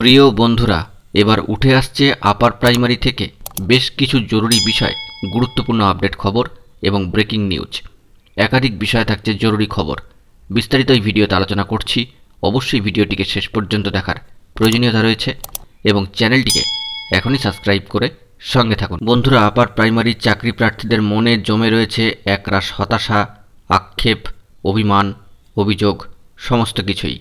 প্রিয় বন্ধুরা, এবার উঠে আসছে আপার প্রাইমারি থেকে বেশ কিছু জরুরি বিষয়, গুরুত্বপূর্ণ আপডেট খবর এবং ব্রেকিং নিউজ। একাধিক বিষয় থাকছে জরুরি খবর। বিস্তারিত এই ভিডিওতে আলোচনা করছি। অবশ্যই ভিডিওটিকে শেষ পর্যন্ত দেখার প্রয়োজনীয়তা রয়েছে এবং চ্যানেলটিকে এখনই সাবস্ক্রাইব করে সঙ্গে থাকুন। বন্ধুরা, আপার প্রাইমারি চাকরি প্রার্থীদের মনে জমে রয়েছে একরাশ হতাশা, আক্ষেপ, অভিমান, অভিযোগ, সমস্ত কিছুই।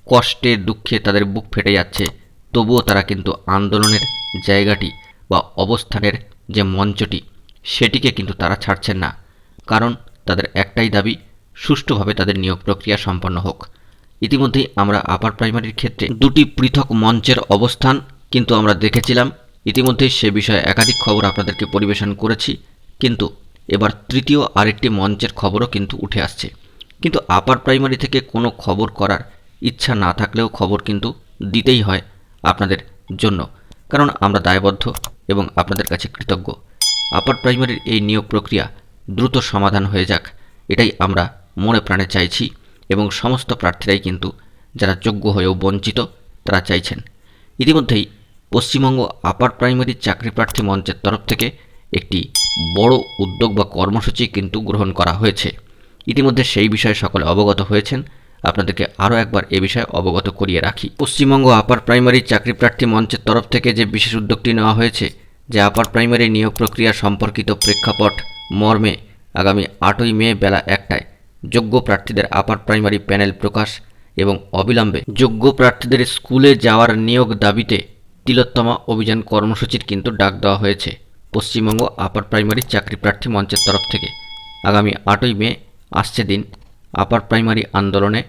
কষ্টে দুঃখে তাদের বুক ফেটে যাচ্ছে, তবুও তারা কিন্তু আন্দোলনের জায়গাটি বা অবস্থানের যে মঞ্চটি সেটিকে কিন্তু তারা ছাড়ছেন না। কারণ তাদের একটাই দাবি, সুষ্ঠুভাবে তাদের নিয়োগ প্রক্রিয়া সম্পন্ন হোক। ইতিমধ্যেই আমরা আপার প্রাইমারির ক্ষেত্রে দুটি পৃথক মঞ্চের অবস্থান কিন্তু আমরা দেখেছিলাম। ইতিমধ্যেই সে বিষয়ে একাধিক খবর আপনাদেরকে পরিবেশন করেছি, কিন্তু এবার তৃতীয় আরেকটি মঞ্চের খবরও কিন্তু উঠে আসছে। কিন্তু আপার প্রাইমারি থেকে কোনো খবর করার ইচ্ছা না থাকলেও খবর কিন্তু দিতেই হয় আপনাদের জন্য, কারণ আমরা দায়বদ্ধ এবং আপনাদের কাছে কৃতজ্ঞ। আপার প্রাইমারির এই নিয়োগ প্রক্রিয়া দ্রুত সমাধান হয়ে যাক, এটাই আমরা মনে প্রাণে চাইছি এবং সমস্ত প্রার্থীরাই কিন্তু যারা যোগ্য হয়েও বঞ্চিত তারা চাইছেন। ইতিমধ্যেই পশ্চিমবঙ্গ আপার প্রাইমারি চাকরি প্রার্থী মঞ্চের তরফ থেকে একটি বড় উদ্যোগ বা কর্মসূচি কিন্তু গ্রহণ করা হয়েছে। ইতিমধ্যে সেই বিষয়ে সকলে অবগত হয়েছেন। আপনাদেরকে আরও একবার এ বিষয়ে অবগত করিয়ে রাখি। পশ্চিমবঙ্গ আপার প্রাইমারি চাকরি প্রার্থী মঞ্চের তরফ থেকে যে বিশেষ উদ্যোগটি নেওয়া হয়েছে, যে আপার প্রাইমারি নিয়োগ প্রক্রিয়া সম্পর্কিত প্রেক্ষাপট মর্মে আগামী 8ই মে বেলা 1টায় যোগ্য প্রার্থীদের আপার প্রাইমারি প্যানেল প্রকাশ এবং অবিলম্বে যোগ্য প্রার্থীদের স্কুলে যাওয়ার নিয়োগ দাবিতে তিলোত্তমা অভিযান কর্মসূচির কিন্তু ডাক দেওয়া হয়েছে পশ্চিমবঙ্গ আপার প্রাইমারি চাকরি প্রার্থী মঞ্চের তরফ থেকে। আগামী 8ই মে আসছে দিন, আপার প্রাইমারি আন্দোলনে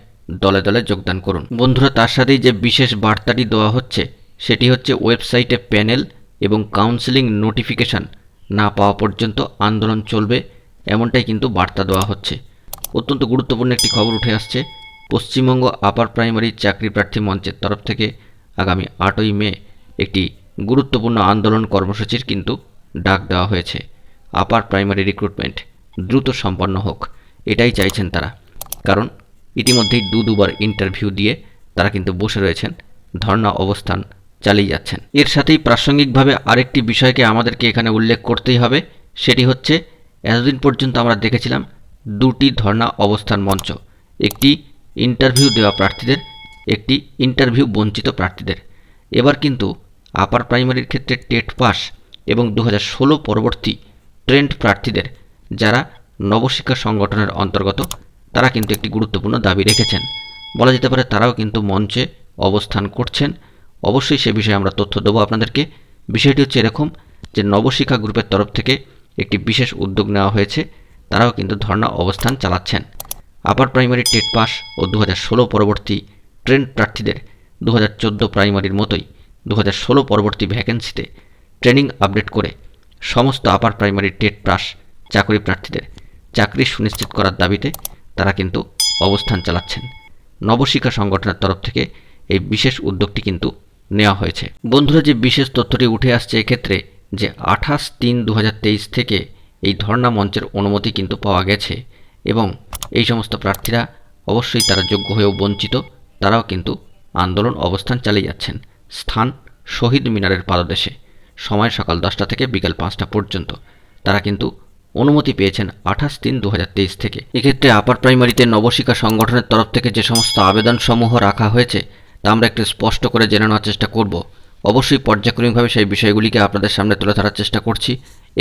দলে দলে যোগদান করুন। বন্ধুরা, তার সাথেই যে বিশেষ বার্তাটি দেওয়া হচ্ছে সেটি হচ্ছে ওয়েবসাইটে প্যানেল এবং কাউন্সেলিং নোটিফিকেশান না পাওয়া পর্যন্ত আন্দোলন চলবে, এমনটাই কিন্তু বার্তা দেওয়া হচ্ছে। অত্যন্ত গুরুত্বপূর্ণ একটি খবর উঠে আসছে। পশ্চিমবঙ্গ আপার প্রাইমারি চাকরি প্রার্থী মঞ্চের তরফ থেকে আগামী 8ই মে একটি গুরুত্বপূর্ণ আন্দোলন কর্মসূচির কিন্তু ডাক দেওয়া হয়েছে। আপার প্রাইমারি রিক্রুটমেন্ট দ্রুত সম্পন্ন হোক, এটাই চাইছেন তারা। কারণ ইতিমধ্যেই দুবার ইন্টারভিউ দিয়ে তারা কিন্তু বসে রয়েছেন, ধর্ণা অবস্থান চালিয়ে যাচ্ছেন। এর সাথেই প্রাসঙ্গিকভাবে আরেকটি বিষয়কে আমাদেরকে এখানে উল্লেখ করতেই হবে, সেটি হচ্ছে এতদিন পর্যন্ত আমরা দেখেছিলাম দুটি ধর্ণা অবস্থান মঞ্চ, একটি ইন্টারভিউ দেওয়া প্রার্থীদের, একটি ইন্টারভিউ বঞ্চিত প্রার্থীদের। এবার কিন্তু আপার প্রাইমারির ক্ষেত্রে টেট পাস এবং 2016 পরবর্তী ট্রেন্ড প্রার্থীদের, যারা নবশিক্ষা সংগঠনের অন্তর্গত, তারা কিন্তু একটি গুরুত্বপূর্ণ দাবি রেখেছেন। বলা যেতে পারে তারাও কিন্তু মঞ্চে অবস্থান করছেন। অবশ্যই সে বিষয়ে আমরা তথ্য দেবো আপনাদেরকে। বিষয়টি হচ্ছে এরকম যে নবশিক্ষা গ্রুপের তরফ থেকে একটি বিশেষ উদ্যোগ নেওয়া হয়েছে, তারাও কিন্তু ধর্ণা অবস্থান চালাচ্ছেন। আপার প্রাইমারি টেট পাস ও 2016 পরবর্তী ট্রেন্ড প্রার্থীদের 2014 প্রাইমারির মতোই 2016 পরবর্তী ভ্যাকেন্সিতে ট্রেনিং আপডেট করে সমস্ত আপার প্রাইমারি টেট পাস চাকরি প্রার্থীদের চাকরি সুনিশ্চিত করার দাবিতে তারা কিন্তু অবস্থান চালাচ্ছেন। নবশিক্ষা সংগঠনের তরফ থেকে এই বিশেষ উদ্যোগটি কিন্তু নেওয়া হয়েছে। বন্ধুরা, যে বিশেষ তথ্যটি উঠে আসছে এক্ষেত্রে যে 28/3/2023 থেকে এই ধর্ণা মঞ্চের অনুমতি কিন্তু পাওয়া গেছে এবং এই সমস্ত প্রার্থীরা অবশ্যই তারা যোগ্য হয়েও বঞ্চিত, তারাও কিন্তু আন্দোলন অবস্থান চালিয়ে যাচ্ছেন। স্থান শহীদ মিনারের পাদদেশে, সময় সকাল 10টা থেকে বিকাল 5টা পর্যন্ত। তারা কিন্তু অনুমতি পেয়েছেন 28/3/2023 থেকে। এক্ষেত্রে আপার প্রাইমারিতে নবশিক্ষা সংগঠনের তরফ থেকে যে সমস্ত আবেদনসমূহ রাখা হয়েছে তা আমরা একটু স্পষ্ট করে জেনে নেওয়ার চেষ্টা করব। অবশ্যই পর্যায়ক্রমিকভাবে সেই বিষয়গুলিকে আপনাদের সামনে তুলে ধরার চেষ্টা করছি।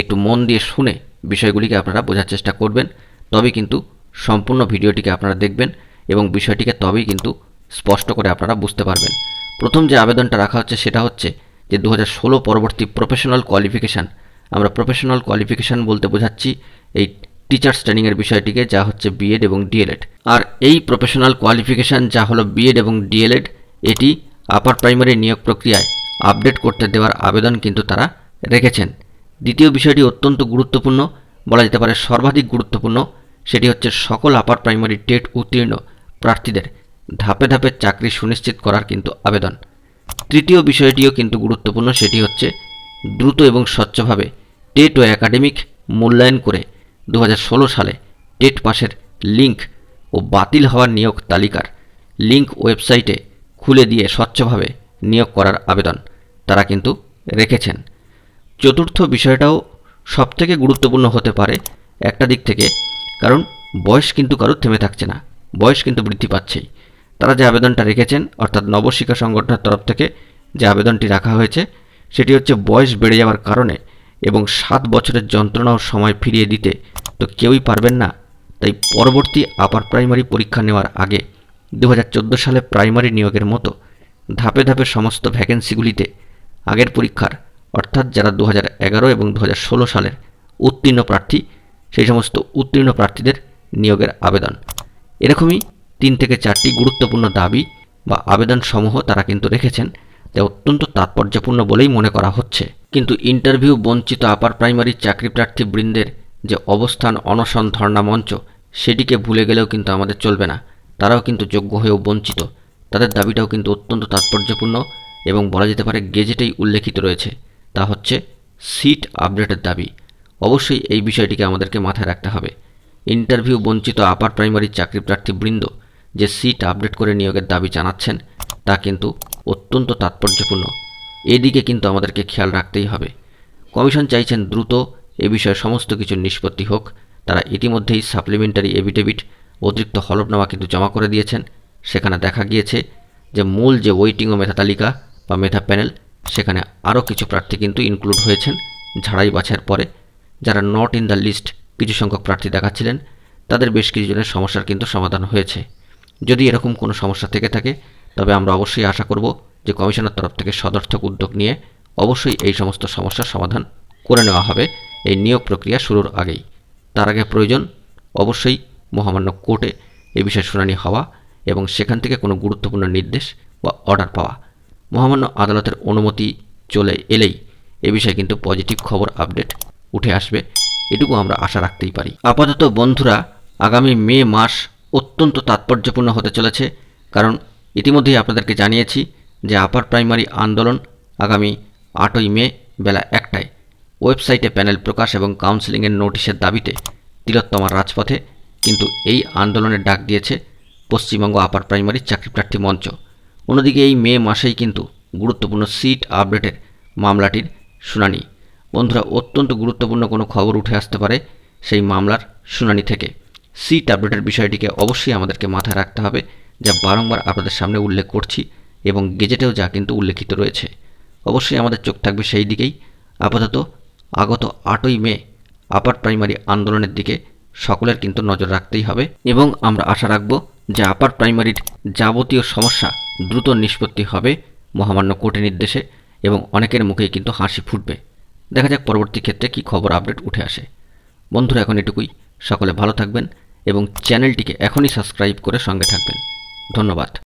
একটু মন দিয়ে শুনে বিষয়গুলিকে আপনারা বোঝার চেষ্টা করবেন, তবেই কিন্তু সম্পূর্ণ ভিডিওটিকে আপনারা দেখবেন এবং বিষয়টিকে তবেই কিন্তু স্পষ্ট করে আপনারা বুঝতে পারবেন। প্রথম যে আবেদনটা রাখা হচ্ছে সেটা হচ্ছে যে 2016 পরবর্তী প্রফেশনাল কোয়ালিফিকেশান। আমরা প্রফেশনাল কোয়ালিফিকেশান বলতে বোঝাচ্ছি এই টিচার্স ট্রেনিংয়ের বিষয়টিকে, যা হচ্ছে বিএড এবং ডিএলএড। আর এই প্রফেশনাল কোয়ালিফিকেশান যা হলো বিএড এবং ডিএলএড, এটি আপার প্রাইমারি নিয়োগ প্রক্রিয়ায় আপডেট করতে দেওয়ার আবেদন কিন্তু তারা রেখেছেন। দ্বিতীয় বিষয়টি অত্যন্ত গুরুত্বপূর্ণ, বলা যেতে পারে সর্বাধিক গুরুত্বপূর্ণ, সেটি হচ্ছে সকল আপার প্রাইমারি টেট উত্তীর্ণ প্রার্থীদের ধাপে ধাপে চাকরি সুনিশ্চিত করার কিন্তু আবেদন। তৃতীয় বিষয়টিও কিন্তু গুরুত্বপূর্ণ, সেটি হচ্ছে দ্রুত এবং স্বচ্ছভাবে টেট ও একাডেমিক মূল্যায়ন করে 2016 সালে টেট পাসের লিঙ্ক ও বাতিল হওয়ার নিয়োগ তালিকার লিঙ্ক ওয়েবসাইটে খুলে দিয়ে স্বচ্ছভাবে নিয়োগ করার আবেদন তারা কিন্তু রেখেছেন। চতুর্থ বিষয়টাও সবথেকে গুরুত্বপূর্ণ হতে পারে একটা দিক থেকে, কারণ বয়স কিন্তু কারোর থেমে থাকছে না, বয়স কিন্তু বৃদ্ধি পাচ্ছেই। তারা যে আবেদনটা রেখেছেন, অর্থাৎ নবশিক্ষা সংগঠনের তরফ থেকে যে আবেদনটি রাখা হয়েছে সেটি হচ্ছে বয়স বেড়ে যাওয়ার কারণে এবং 7 বছরের যন্ত্রণা ও সময় ফিরিয়ে দিতে তো কেউই পারবেন না। তাই পরবর্তী আপার প্রাইমারি পরীক্ষা নেওয়ার আগে 2014 সালে প্রাইমারি নিয়োগের মতো ধাপে ধাপে সমস্ত ভ্যাকেন্সিগুলিতে আগের পরীক্ষার, অর্থাৎ যারা 2011 এবং 2016 সালের উত্তীর্ণ প্রার্থী, সেই সমস্ত উত্তীর্ণ প্রার্থীদের নিয়োগের আবেদন। এরকমই 3 থেকে 4টি গুরুত্বপূর্ণ দাবি বা আবেদন সমূহ তারা কিন্তু রেখেছেন, যা অত্যন্ত তাৎপর্যপূর্ণ বলেই মনে করা হচ্ছে। কিন্তু ইন্টারভিউ বঞ্চিত আপার প্রাইমারি চাকরি প্রার্থী বৃন্দের যে অবস্থান অনশন ধর্ণা মঞ্চ, সেটিকে ভুলে গেলেও কিন্তু আমাদের চলবে না। তারাও কিন্তু যোগ্য হয়েও বঞ্চিত। তাদের দাবিটাও কিন্তু অত্যন্ত তাৎপর্যপূর্ণ এবং বলা যেতে পারে গেজেটেই উল্লেখিত রয়েছে। তা হচ্ছে সিট আপডেটের দাবি। অবশ্যই এই বিষয়টিকে আমাদেরকে মাথায় রাখতে হবে। ইন্টারভিউ বঞ্চিত আপার প্রাইমারি চাকরি প্রার্থী বৃন্দ যে সিট আপডেট করে নিয়োগের দাবি জানাচ্ছেন, তা কিন্তু অত্যন্ত তাৎপর্যপূর্ণ। এদিকে কিন্তু আমাদেরকে খেয়াল রাখতেই হবে। কমিশন চাইছেন দ্রুত এ বিষয়ে সমস্ত কিছুর নিষ্পত্তি হোক। তারা ইতিমধ্যেই সাপ্লিমেন্টারি এফিডেভিট, অতিরিক্ত হলফনামা কিন্তু জমা করে দিয়েছেন। সেখানে দেখা গিয়েছে যে মূল যে ওয়েটিং ও মেধা তালিকা বা মেধা প্যানেল, সেখানে আরও কিছু প্রার্থী কিন্তু ইনক্লুড হয়েছেন ঝাড়াই বাছাইয়ের পরে। যারা নট ইন দ্য লিস্ট কিছু সংখ্যক প্রার্থী দেখাচ্ছিলেন, তাদের বেশ কিছু জনের সমস্যার কিন্তু সমাধান হয়েছে। যদি এরকম কোনো সমস্যা থেকে থাকে, তবে আমরা অবশ্যই আশা করব যে কমিশনের তরফ থেকে সদর্থক উদ্যোগ নিয়ে অবশ্যই এই সমস্ত সমস্যার সমাধান করে নেওয়া হবে এই নিয়োগ প্রক্রিয়া শুরুর আগেই। তার আগে প্রয়োজন অবশ্যই মহামান্য কোর্টে এ বিষয়ে শুনানি হওয়া এবং সেখান থেকে কোনো গুরুত্বপূর্ণ নির্দেশ বা অর্ডার পাওয়া। মহামান্য আদালতের অনুমতি চলে এলেই এ বিষয়ে কিন্তু পজিটিভ খবর আপডেট উঠে আসবে, এটুকু আমরা আশা রাখতেই পারি। আপাতত বন্ধুরা, আগামী মে মাস অত্যন্ত তাৎপর্যপূর্ণ হতে চলেছে, কারণ ইতিমধ্যেই আপনাদেরকে জানিয়েছি যে আপার প্রাইমারি আন্দোলন আগামী 8ই মে বেলা 1টায় ওয়েবসাইটে প্যানেল প্রকাশ এবং কাউন্সেলিংয়ের নোটিশের দাবিতে তিলোত্তমার রাজপথে কিন্তু এই আন্দোলনের ডাক দিয়েছে পশ্চিমবঙ্গ আপার প্রাইমারি চাকরি প্রার্থী মঞ্চ। অন্যদিকে এই মে মাসেই কিন্তু গুরুত্বপূর্ণ সিট আপডেটের মামলাটির শুনানি। বন্ধুরা, অত্যন্ত গুরুত্বপূর্ণ কোনো খবর উঠে আসতে পারে সেই মামলার শুনানি থেকে। সিট আপডেটের বিষয়টিকে অবশ্যই আমাদেরকে মাথায় রাখতে হবে, যা বারংবার আপনাদের সামনে উল্লেখ করছি এবং গেজেটেও যা কিন্তু উল্লেখিত রয়েছে। অবশ্যই আমাদের চোখ থাকবে সেই দিকেই। আপাতত আগত 8ই মে আপার প্রাইমারি আন্দোলনের দিকে সকলের কিন্তু নজর রাখতেই হবে এবং আমরা আশা রাখব যে আপার প্রাইমারির যাবতীয় সমস্যা দ্রুত নিষ্পত্তি হবে মহামান্য কোর্টের নির্দেশে এবং অনেকের মুখেই কিন্তু হাসি ফুটবে। দেখা যাক পরবর্তী ক্ষেত্রে কী খবর আপডেট উঠে আসে। বন্ধুরা, এখন এটুকুই। সকলে ভালো থাকবেন এবং চ্যানেলটিকে এখনই সাবস্ক্রাইব করে সঙ্গে থাকবেন। ধন্যবাদ।